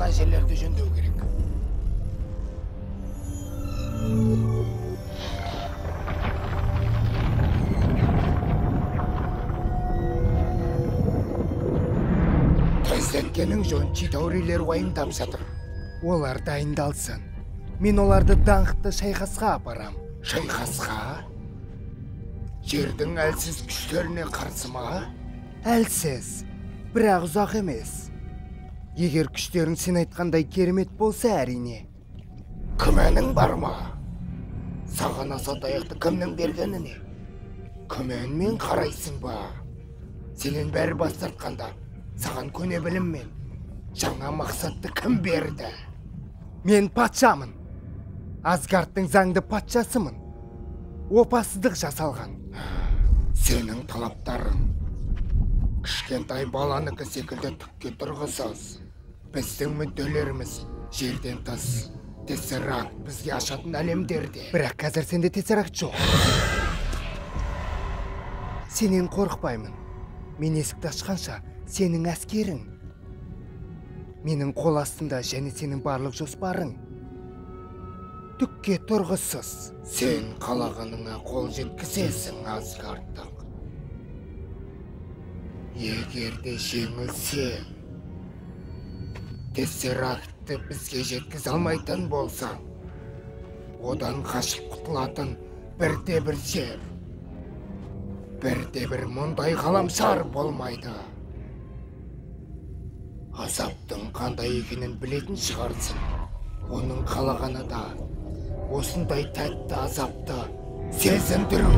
ана жерлерді жөндеу керек. Тездеткенің жөн читаурилер уайымдап жатыр. Олар дайындалсын. Мен оларды даңқты шайқасқа апарам. Шайқасқа? Жердің әлсіз күштеріне қарсы ма? Әлсіз, бірақ ұзақ емес. Егер күштерің сен айтқандай керемет болса, әрине. Күмәнің бар ма? Саған аса таяқты кімнің бергеніне? Күмәнмен қарайсың ба? Сенен бәрі бас тартқанда, саған көне біліммен жаңа мақсатты кім берді? Мен патшамын. Асгардтың заңды патшасымын. Опасыздық жасалған. Сенің талаптарың кішкентай баланыкі секілді түкке тұрғысыз. Біздің мүдделеріміз жерден тыс. Тессеракт бізге ашатын әлемдерде. Бірақ қазір сенде тессеракт жоқ. Сенен қорықпаймын. Мен есікті ашқанша сенің әскерің. Менің қол астында және сенің барлық жоспарың. Түкке тұрғысыз. Сен қалағаныңа қол жеткізесің, Асгардтық. Егер де жеңілсе, тессерактты бізге жеткізе алмайтын болсаң, одан қашып құтылатын бірде-бір жер, бірде-бір мұндай ғаламшар болмайды. Азаптың қандай екенін білетін шығарсың. Оның қалағаны да осындай тәтті азапты сезіндіру.